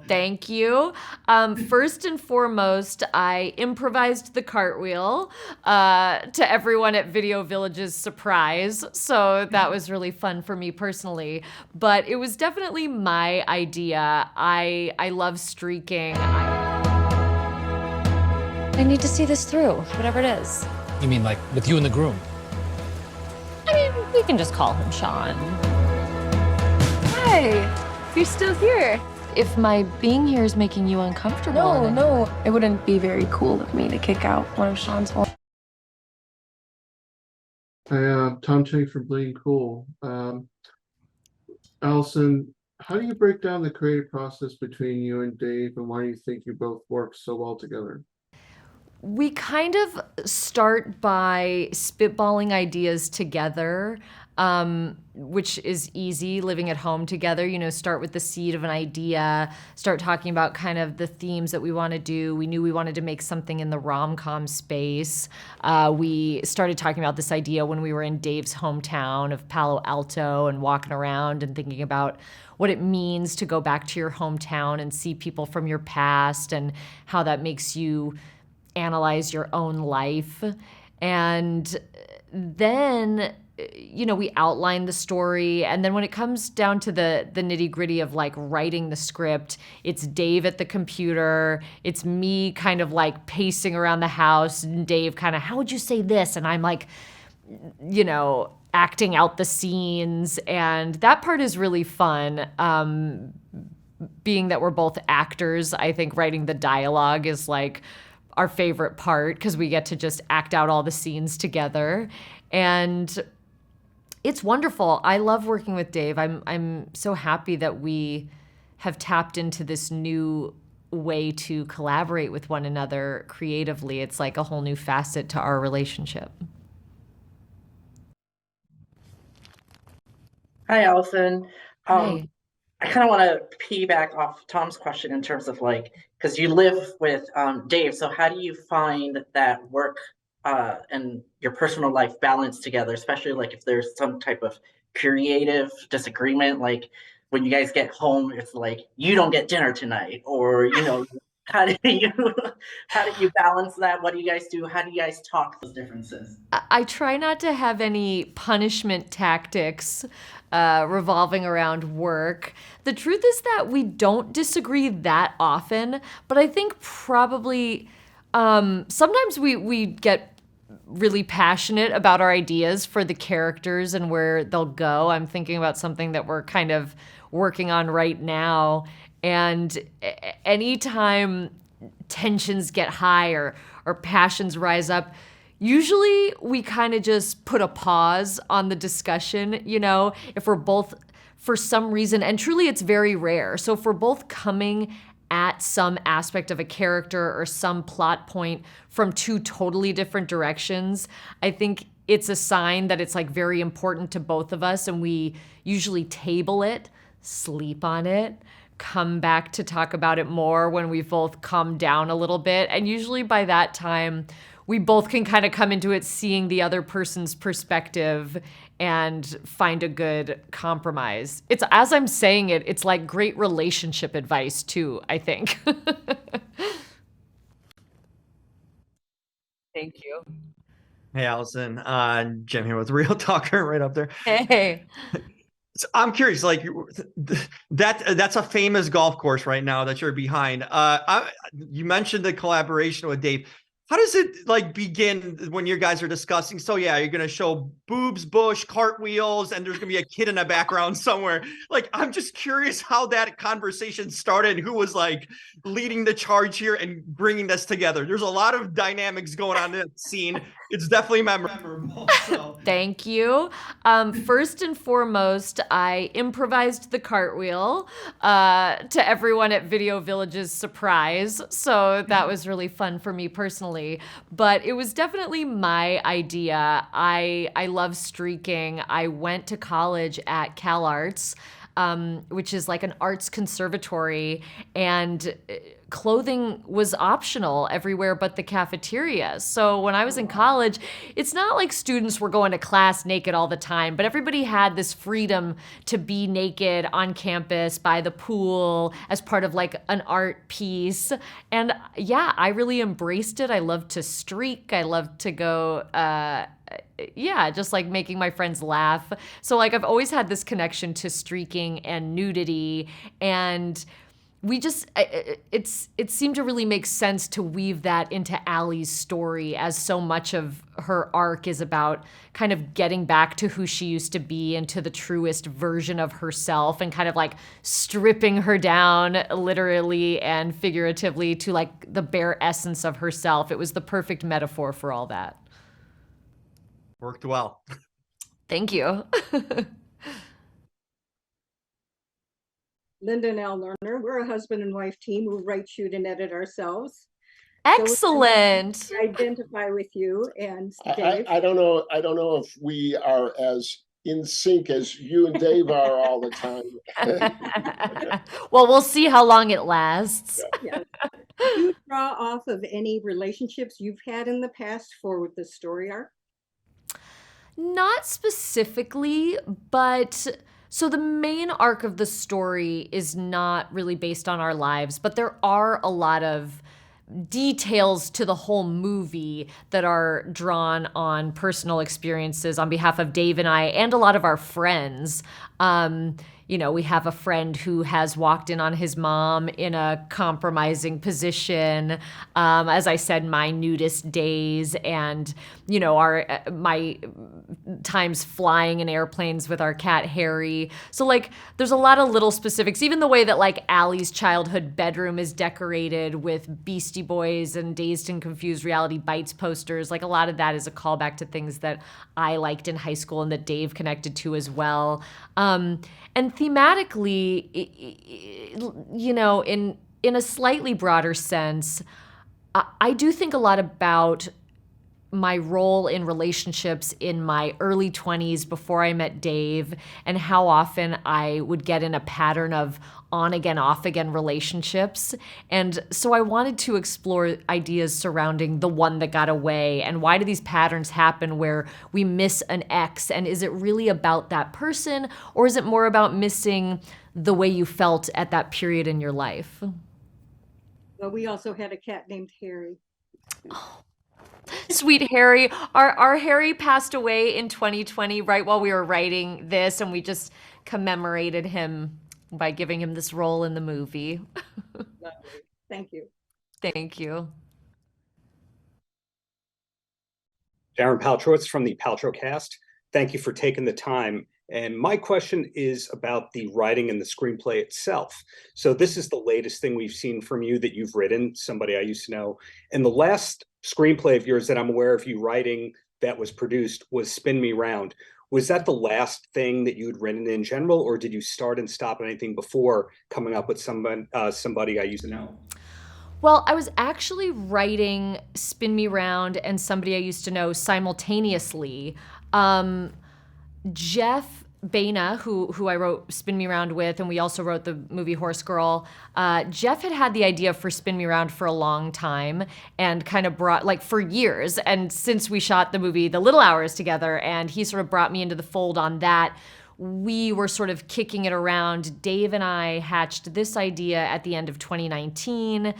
Thank you. First and foremost, I improvised the cartwheel to everyone at Video Village's surprise. So that was really fun for me personally. But it was definitely my idea. I love streaking. I need to see this through, whatever it is. You mean like with you and the groom? I mean, we can just call him Sean. Hi, you're still here. If my being here is making you uncomfortable. No, it wouldn't be very cool of me to kick out one of Sean's whole. Hi, Tom Chang from Bleeding Cool. Alison, how do you break down the creative process between you and Dave, and why do you think you both work so well together? We kind of start by spitballing ideas together, which is easy living at home together. Start with the seed of an idea, start talking about kind of the themes that we want to do. We knew we wanted to make something in the rom-com space. We started talking about this idea when we were in Dave's hometown of Palo Alto and walking around and thinking about what it means to go back to your hometown and see people from your past and how that makes you analyze your own life. And then we outline the story, and then when it comes down to the nitty-gritty of like writing the script, it's Dave at the computer, it's me kind of like pacing around the house, and Dave kind of, how would you say this? And I'm like, acting out the scenes, and that part is really fun. Being that we're both actors, I think writing the dialogue is like our favorite part because we get to just act out all the scenes together. And it's wonderful. I love working with Dave. I'm so happy that we have tapped into this new way to collaborate with one another creatively. It's like a whole new facet to our relationship. Hi, Allison. Hi. I kind of want to piggyback off Tom's question in terms of like, because you live with Dave, so how do you find that work and your personal life balance together, especially like if there's some type of creative disagreement, like when you guys get home, it's like, you don't get dinner tonight, or, how do you balance that? What do you guys do? How do you guys talk those differences? I try not to have any punishment tactics revolving around work. The truth is that we don't disagree that often, but I think probably sometimes we get really passionate about our ideas for the characters and where they'll go. I'm thinking about something that we're kind of working on right now. And anytime tensions get high or passions rise up, usually we kind of just put a pause on the discussion, if we're both, for some reason, and truly it's very rare. So if we're both coming at some aspect of a character or some plot point from two totally different directions, I think it's a sign that it's like very important to both of us, and we usually table it, sleep on it, come back to talk about it more when we've both calmed down a little bit. And usually by that time, we both can kind of come into it seeing the other person's perspective and find a good compromise. It's, as I'm saying it, it's like great relationship advice too, I think. Thank you. Hey, Allison. Jim here with Real Talker right up there. Hey. So I'm curious, like that's a famous golf course right now that you're behind. You mentioned the collaboration with Dave. How does it like begin when you guys are discussing? So yeah, you're gonna show boobs, bush, cartwheels, and there's gonna be a kid in the background somewhere. Like, I'm just curious how that conversation started. Who was like leading the charge here and bringing this together? There's a lot of dynamics going on in that scene. It's definitely memorable. So. Thank you. First and foremost, I improvised the cartwheel to everyone at Video Village's surprise. So that was really fun for me personally. But it was definitely my idea. I love streaking. I went to college at Cal Arts. which is like an arts conservatory, and clothing was optional everywhere but the cafeteria. So when I was in college, it's not like students were going to class naked all the time, but everybody had this freedom to be naked on campus by the pool as part of like an art piece. And yeah, I really embraced it. I loved to streak. I loved to go, just like making my friends laugh. So like I've always had this connection to streaking and nudity, and we just, it seemed to really make sense to weave that into Allie's story, as so much of her arc is about kind of getting back to who she used to be and to the truest version of herself, and kind of like stripping her down literally and figuratively to like the bare essence of herself. It was the perfect metaphor for all that. Worked well. Thank you. Linda and Al Lerner, we're a husband and wife team who write, shoot, and edit ourselves. Excellent. So we identify with you and Dave. I don't know if we are as in sync as you and Dave are all the time. Well, we'll see how long it lasts. Yeah. Do you draw off of any relationships you've had in the past for the story arc? Not specifically, but so the main arc of the story is not really based on our lives, but there are a lot of details to the whole movie that are drawn on personal experiences on behalf of Dave and I and a lot of our friends. We have a friend who has walked in on his mom in a compromising position. As I said, my nudist days, and my times flying in airplanes with our cat Harry. So like, there's a lot of little specifics. Even the way that like Allie's childhood bedroom is decorated with Beastie Boys and Dazed and Confused Reality Bites posters. Like a lot of that is a callback to things that I liked in high school and that Dave connected to as well. And thematically, in a slightly broader sense, I do think a lot about my role in relationships in my early 20s before I met Dave, and how often I would get in a pattern of on again, off again relationships. And so I wanted to explore ideas surrounding the one that got away, and why do these patterns happen where we miss an ex, and is it really about that person, or is it more about missing the way you felt at that period in your life? Well, we also had a cat named Harry. Sweet Harry. Our Harry passed away in 2020, right while we were writing this, and we just commemorated him by giving him this role in the movie. Lovely. Thank you. Thank you. Darren Paltrowitz from the Paltrow Cast. Thank you for taking the time. And my question is about the writing and the screenplay itself. So this is the latest thing we've seen from you that you've written, somebody I used to know. And the last screenplay of yours that I'm aware of you writing that was produced was Spin Me Round. Was that the last thing that you'd written in general, or did you start and stop anything before coming up with somebody I used to know? Well, I was actually writing Spin Me Round and Somebody I Used to Know simultaneously. Jeff Baina, who I wrote Spin Me Round with, and we also wrote the movie Horse Girl. Jeff had the idea for Spin Me Round for a long time, and kind of brought, like, for years. And since we shot the movie The Little Hours together, and he sort of brought me into the fold on that, we were sort of kicking it around. Dave and I hatched this idea at the end of 2019.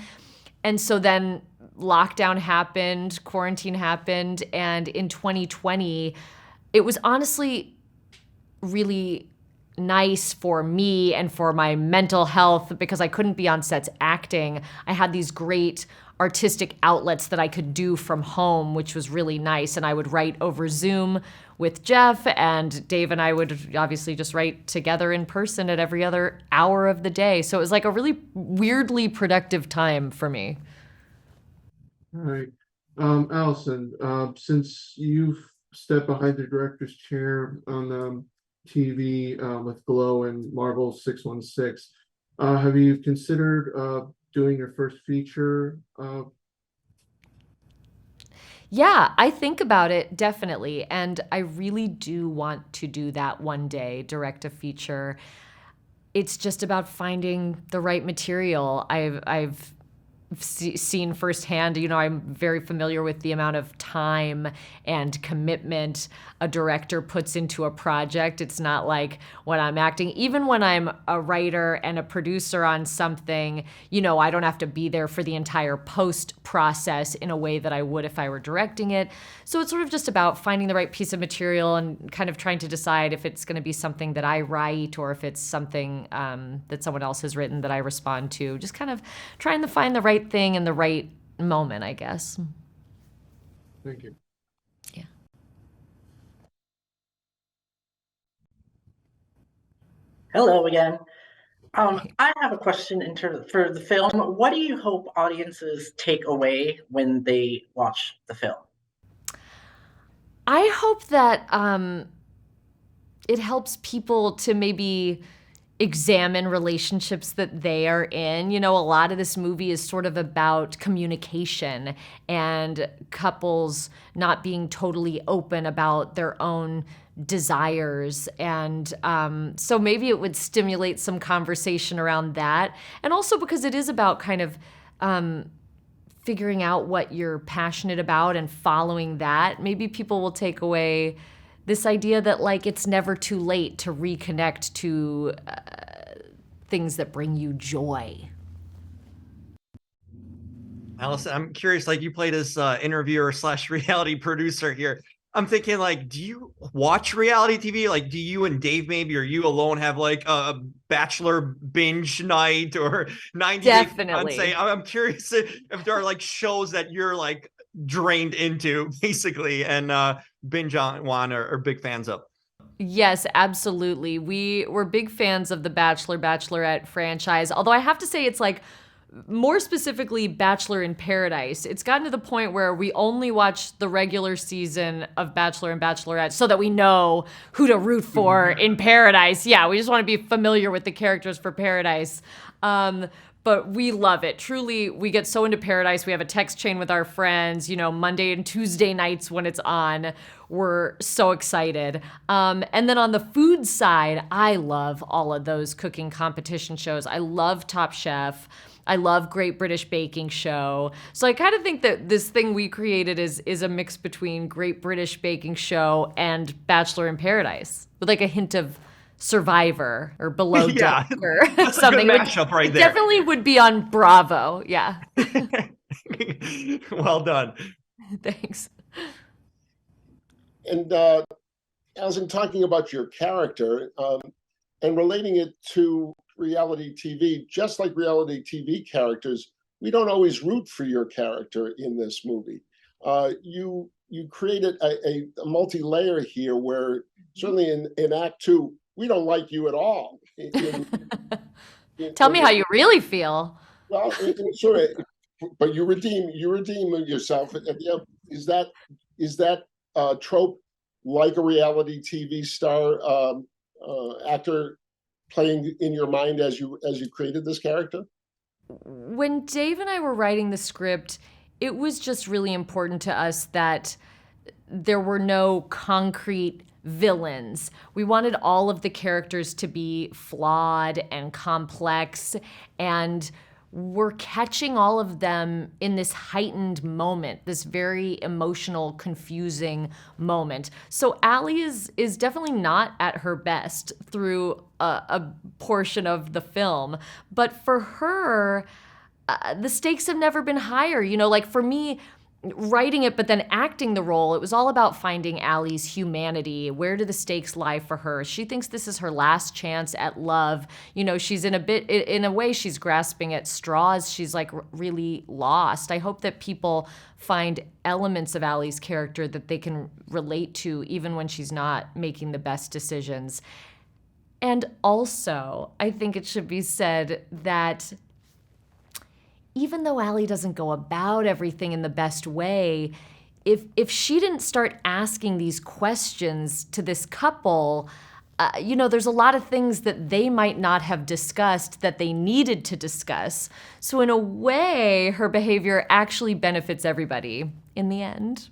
And so then lockdown happened, quarantine happened, and in 2020, it was honestly really nice for me and for my mental health, because I couldn't be on sets acting. I had these great artistic outlets that I could do from home, which was really nice. And I would write over Zoom with Jeff, and Dave and I would obviously just write together in person at every other hour of the day. So it was like a really weirdly productive time for me. All right. Alison, since you've stepped behind the director's chair on TV with Glow and Marvel 616, have you considered doing your first feature? Yeah, I think about it, definitely. And I really do want to do that one day, direct a feature. it's just about finding the right material. I've seen firsthand, I'm very familiar with the amount of time and commitment a director puts into a project. It's not like when I'm acting, even when I'm a writer and a producer on something, I don't have to be there for the entire post process in a way that I would if I were directing it. So it's sort of just about finding the right piece of material and kind of trying to decide if it's going to be something that I write or if it's something that someone else has written that I respond to. Just kind of trying to find the right thing in the right moment, I guess. Thank you. Yeah. Hello again. I have a question for the film. What do you hope audiences take away when they watch the film? I hope that it helps people to maybe examine relationships that they are in. A lot of this movie is sort of about communication and couples not being totally open about their own desires. And so maybe it would stimulate some conversation around that. And also because it is about kind of figuring out what you're passionate about and following that. Maybe people will take away this idea that it's never too late to reconnect to things that bring you joy. Alison, I'm curious, you play this interviewer / reality producer here. I'm thinking, do you watch reality TV? Do you and Dave maybe, or you alone have a bachelor binge night or 90 Definitely. Day fiancé? I'm curious if there are shows that you're drained into basically and binge on or big fans of. Yes, absolutely. We're big fans of the Bachelor, Bachelorette franchise. Although I have to say it's more specifically Bachelor in Paradise. It's gotten to the point where we only watch the regular season of Bachelor and Bachelorette so that we know who to root for in Paradise. Yeah, we just want to be familiar with the characters for Paradise. But we love it. Truly, we get so into Paradise. We have a text chain with our friends, Monday and Tuesday nights when it's on. We're so excited. And then on the food side, I love all of those cooking competition shows. I love Top Chef. I love Great British Baking Show. So I kind of think that this thing we created is a mix between Great British Baking Show and Bachelor in Paradise with a hint of Survivor or Below Deck or that's something. A good mashup right there. Definitely would be on Bravo. Yeah. Well done. Thanks. And Alison, talking about your character and relating it to reality TV, just like reality TV characters, we don't always root for your character in this movie. You created a multi-layer here where certainly in Act 2, we don't like you at all. Tell me how you really feel. Well, sort of, but you redeem yourself at the end. Is that trope like a reality TV star actor playing in your mind as you created this character? When Dave and I were writing the script, it was just really important to us that there were no concrete villains. We wanted all of the characters to be flawed and complex, and we're catching all of them in this heightened moment, this very emotional, confusing moment. So Allie is definitely not at her best through a portion of the film, but for her, the stakes have never been higher. For me, writing it, but then acting the role, it was all about finding Allie's humanity. Where do the stakes lie for her? She thinks this is her last chance at love. She's in a way, she's grasping at straws. She's really lost. I hope that people find elements of Allie's character that they can relate to, even when she's not making the best decisions. And also, I think it should be said that even though Allie doesn't go about everything in the best way, if she didn't start asking these questions to this couple, there's a lot of things that they might not have discussed that they needed to discuss. So in a way, her behavior actually benefits everybody in the end.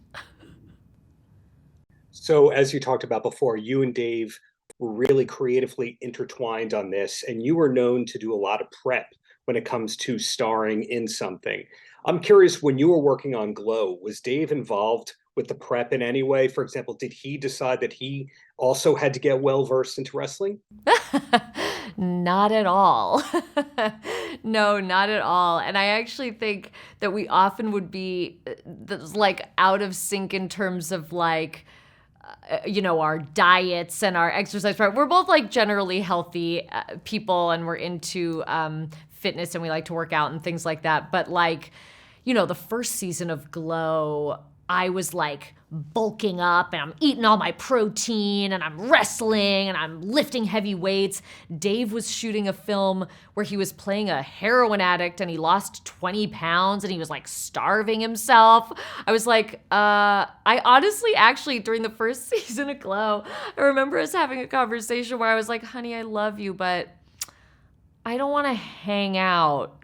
So as you talked about before, you and Dave were really creatively intertwined on this, and you were known to do a lot of prep when it comes to starring in something. I'm curious, when you were working on Glow, was Dave involved with the prep in any way? For example, did he decide that he also had to get well versed into wrestling? Not at all. No, not at all. And I actually think that we often would be like out of sync in terms of like, our diets and our exercise. Right? We're both like generally healthy people, and we're into fitness, and we like to work out and things like that. But like, the first season of Glow, I was like bulking up and I'm eating all my protein and I'm wrestling and I'm lifting heavy weights. Dave was shooting a film where he was playing a heroin addict and he lost 20 pounds and he was like starving himself. I was like, I honestly, actually, during the first season of Glow, I remember us having a conversation where I was like, honey, I love you, but I don't want to hang out.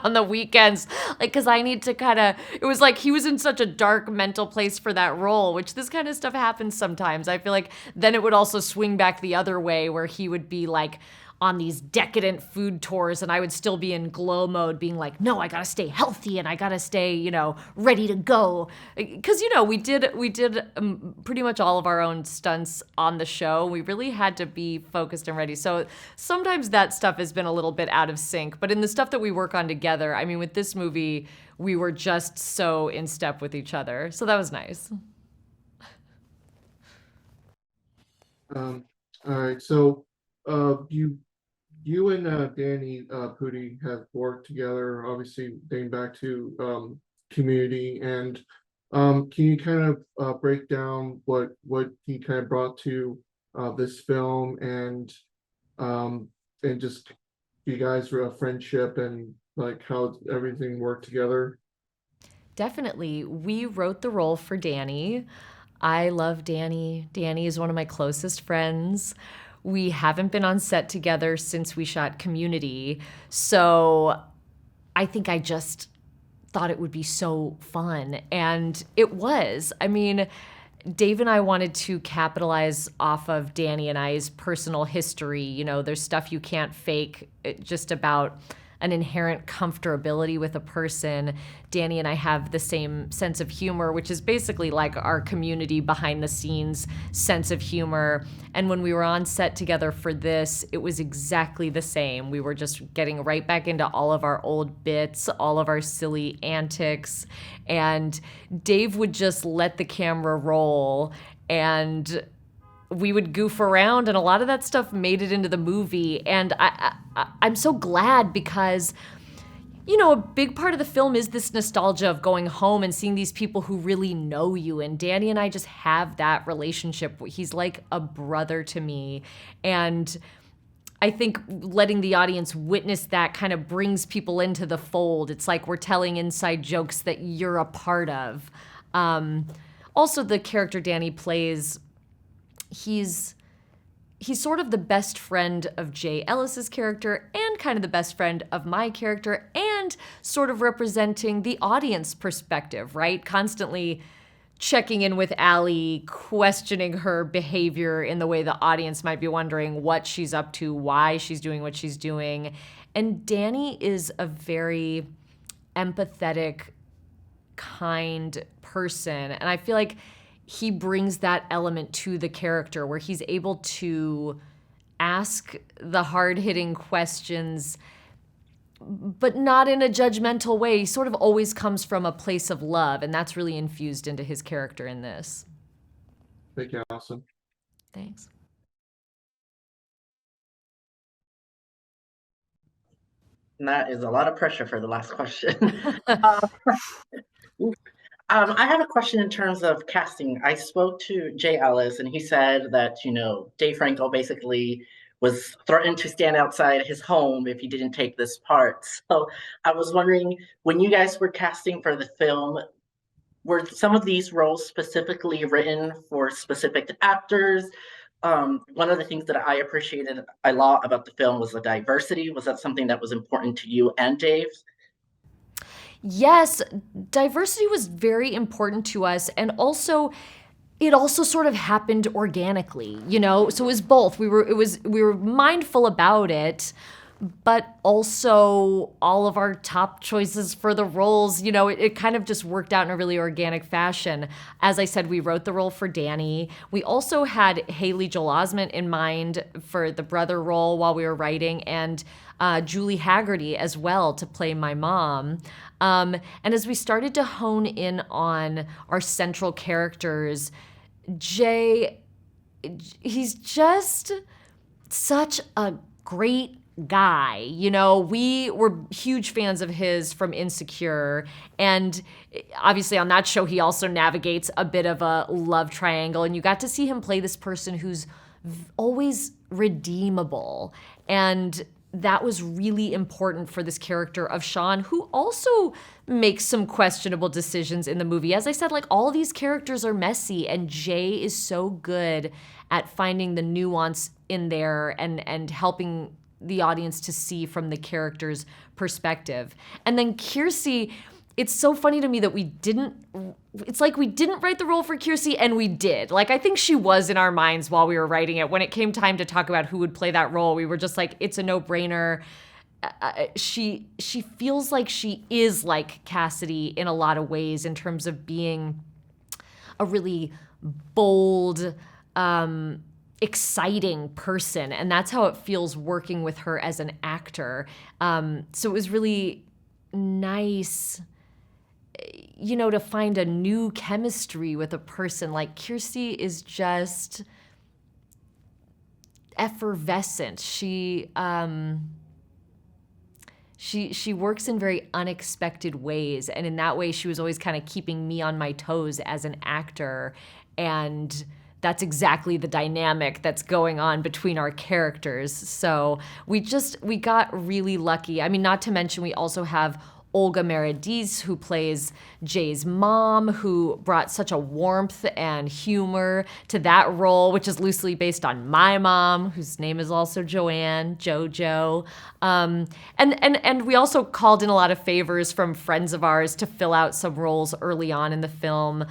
On the weekends, like, because I need to it was like he was in such a dark mental place for that role, which this kind of stuff happens sometimes. I feel like then it would also swing back the other way where he would be like on these decadent food tours and I would still be in Glow mode being like, no, I gotta stay healthy and I gotta stay, ready to go. Because, we did pretty much all of our own stunts on the show. We really had to be focused and ready. So sometimes that stuff has been a little bit out of sync. But in the stuff that we work on together, I mean, with this movie, we were just so in step with each other. So that was nice. All right. So you and Danny Pudi have worked together, obviously dating back to Community, and can you kind of break down what he kind of brought to this film, and just you guys were a friendship and like how everything worked together? Definitely. We wrote the role for Danny. I love Danny. Danny is one of my closest friends. We haven't been on set together since we shot Community. So I think I just thought it would be so fun. And it was. I mean, Dave and I wanted to capitalize off of Danny and I's personal history. There's stuff you can't fake, just about an inherent comfortability with a person. Danny and I have the same sense of humor, which is basically like our Community behind the scenes sense of humor. And when we were on set together for this, it was exactly the same. We were just getting right back into all of our old bits, all of our silly antics. And Dave would just let the camera roll and we would goof around, and a lot of that stuff made it into the movie. And I'm so glad because, a big part of the film is this nostalgia of going home and seeing these people who really know you. And Danny and I just have that relationship. He's like a brother to me. And I think letting the audience witness that kind of brings people into the fold. It's like we're telling inside jokes that you're a part of. Also, the character Danny plays, he's sort of the best friend of Jay Ellis's character and kind of the best friend of my character and sort of representing the audience perspective, right? Constantly checking in with Allie, questioning her behavior in the way the audience might be wondering what she's up to, why she's doing what she's doing. And Danny is a very empathetic, kind person. And I feel like he brings that element to the character where he's able to ask the hard-hitting questions, but not in a judgmental way. He sort of always comes from a place of love, and that's really infused into his character in this. Thank you, Alison. Thanks. And that is a lot of pressure for the last question. I have a question in terms of casting. I spoke to Jay Ellis, and he said that, Dave Franco basically was threatened to stand outside his home if he didn't take this part. So I was wondering, when you guys were casting for the film, were some of these roles specifically written for specific actors? One of the things that I appreciated a lot about the film was the diversity. Was that something that was important to you and Dave? Yes, diversity was very important to us. And also, it also sort of happened organically, you know? So it was both. We were mindful about it, but also all of our top choices for the roles, you know, it kind of just worked out in a really organic fashion. As I said, we wrote the role for Danny. We also had Haley Joel Osment in mind for the brother role while we were writing, and Julie Haggerty as well to play my mom. And as we started to hone in on our central characters, Jay, he's just such a great guy. You know, we were huge fans of his from Insecure, and obviously on that show he also navigates a bit of a love triangle, and you got to see him play this person who's always redeemable, and that was really important for this character of Sean, who also makes some questionable decisions in the movie. As I said, like, all these characters are messy, and Jay is so good at finding the nuance in there and helping the audience to see from the character's perspective. And then Kiersey, it's so funny to me that we didn't write the role for Kiersey, and we did. Like, I think she was in our minds while we were writing it. When it came time to talk about who would play that role, we were just like, it's a no-brainer. She feels like she is like Cassidy in a lot of ways in terms of being a really bold, exciting person, and that's how it feels working with her as an actor. So it was really nice, you know, to find a new chemistry with a person. Like, Kiersey is just effervescent. She works in very unexpected ways, and in that way she was always kind of keeping me on my toes as an actor, and that's exactly the dynamic that's going on between our characters. So we got really lucky. I mean, not to mention we also have Olga Merediz, who plays Jay's mom, who brought such a warmth and humor to that role, which is loosely based on my mom, whose name is also Joanne, JoJo. And we also called in a lot of favors from friends of ours to fill out some roles early on in the film.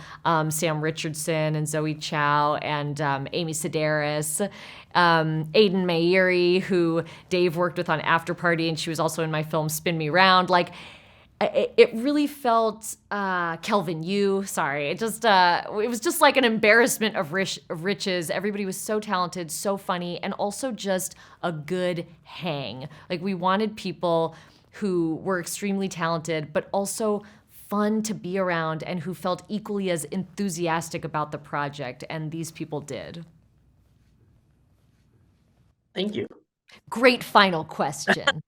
Sam Richardson and Zoe Chow and Amy Sedaris. Aiden Mayeri, who Dave worked with on After Party, and she was also in my film Spin Me Round. Like, it really felt Kelvin Yu. Sorry, it was just like an embarrassment of riches. Everybody was so talented, so funny, and also just a good hang. Like, we wanted people who were extremely talented, but also fun to be around and who felt equally as enthusiastic about the project, and these people did. Thank you. Great final question.